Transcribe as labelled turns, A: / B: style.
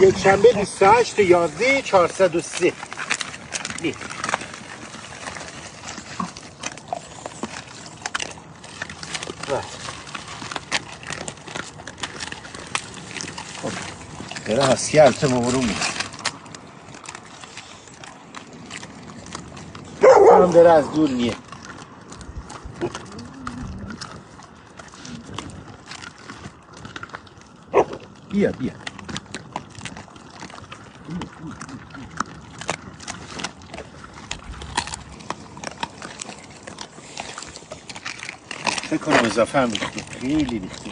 A: یک شنبه 28/11/403. بیا. خب داره هستی البته مبرون میشه. هم داره از دور میه. بیا بیا. فکر کنم اضافه هم ریخته، خیلی ریخته.